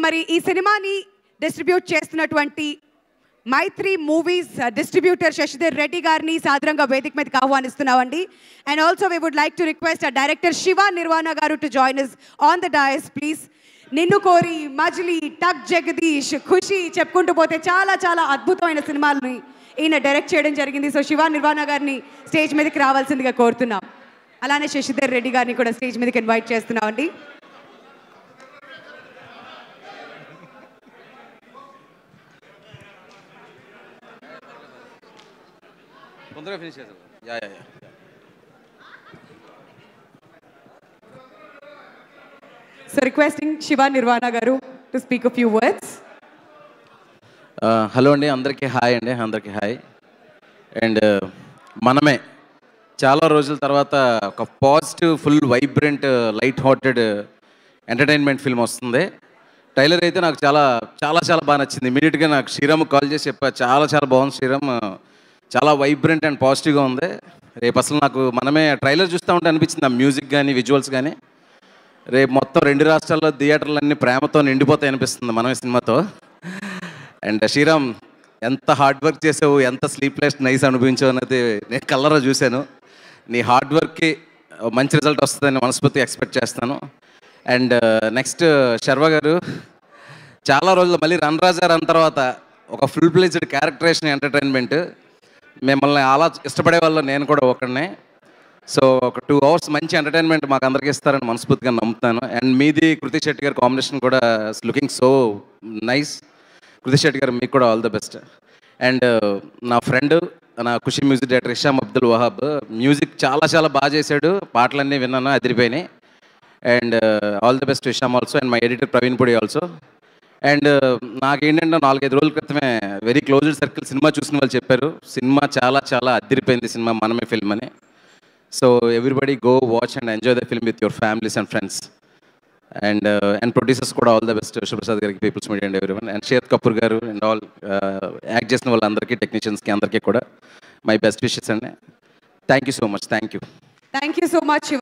మరి ఈ సినిమాని డిస్ట్రిబ్యూట్ చేస్తున్నటువంటి మైత్రి మూవీస్ డిస్ట్రిబ్యూటర్ శశిధర్ రెడ్డి గారిని సాదరంగా వేదిక మీదకి ఆహ్వానిస్తున్నామండి. And also we would like to request director Shiva Nirvana గారు to join us on the dais please. Ninnu Kori, మజిలీ, టక్ జగదీష్, ఖుషి చెప్పుకుంటూ పోతే చాలా చాలా అద్భుతమైన సినిమాలని ఈయన డైరెక్ట్ చేయడం జరిగింది. సో శివ నిర్వాణ గారిని స్టేజ్ మీదకి రావాల్సిందిగా కోరుతున్నాం. అలానే శశిధర్ రెడ్డి గారిని కూడా స్టేజ్ మీదకి ఇన్వైట్ చేస్తున్నామండి. So requesting Shiva Nirvana garu to speak a few words. Hello అండి, అందరికీ హాయ్ అండి, అందరికీ హాయ్. అండ్ మనమే చాలా రోజుల తర్వాత ఒక positive, full vibrant, light hearted entertainment film వస్తుంది. ట్రైలర్ అయితే నాకు చాలా చాలా చాలా బాగా నచ్చింది. ఇమీడియట్గా నాకు శ్రీరామ్ కాల్ చేసి చెప్పా, చాలా చాలా బాగుంది శ్రీరామ్, చాలా వైబ్రెంట్ అండ్ పాజిటివ్గా ఉంది. రేపు అసలు నాకు మనమే ట్రైలర్ చూస్తూ ఉంటే అనిపించింది, ఆ మ్యూజిక్ కానీ విజువల్స్ కానీ రేపు మొత్తం 2 రాష్ట్రాల్లో థియేటర్లన్నీ ప్రేమతో నిండిపోతాయి అనిపిస్తుంది మనమే సినిమాతో. అండ్ శ్రీరామ్, ఎంత హార్డ్ వర్క్ చేసావు, ఎంత స్లీప్లెస్ నైట్స్ అనుభవించావు అనేది నేను కళ్ళరా చూశాను. నీ హార్డ్ వర్క్కి మంచి రిజల్ట్ వస్తుందని మనస్ఫూర్తిగా ఎక్స్పెక్ట్ చేస్తాను. అండ్ నెక్స్ట్ శర్వ గారు, చాలా రోజులు మళ్ళీ రన్ రాజా రన్ తర్వాత ఒక ఫుల్ ప్లేజ్డ్ క్యారెక్టరేషన్ ఎంటర్టైన్మెంట్, మిమ్మల్ని అలా ఇష్టపడే వాళ్ళు నేను కూడా ఒకడినే. సో ఒక 2 hours మంచి ఎంటర్టైన్మెంట్ మాకు అందరికీ ఇస్తారని మనస్ఫూర్తిగా నమ్ముతాను. అండ్ మీది కృతి శెట్టి గారి కాంబినేషన్ కూడా looking so nice. Krithi Shetty గారు, మీకు కూడా ఆల్ ద బెస్ట్. అండ్ నా ఫ్రెండ్, నా Kushi music director Hesham Abdul Wahab, music చాలా చాలా బాగా చేశాడు, పాటలన్నీ విన్నాను, అదిరిపోయినాయి. And all the best Hesham also. And my editor Praveen Pudi also. And నాకేంటంటే 4-5 రోజుల క్రితమే వెరీ క్లోజ్డ్ సర్కిల్ సినిమా చూసిన వాళ్ళు చెప్పారు, సినిమా చాలా చాలా అదిరిపోయింది సినిమా, మనమే ఫిల్మ్ అని. So everybody go watch and enjoy the film with your families and friends. And producers కూడా ఆల్ ద బెస్ట్, శివప్రసాద్ గారికి, people's media and everyone. And Sher Kapoor garu and all act చేసిన వాళ్ళందరికీ, టెక్నీషియన్స్కి అందరికీ కూడా మై బెస్ట్ విషెస్ అండి. Thank you so much. Thank you so much Shiva.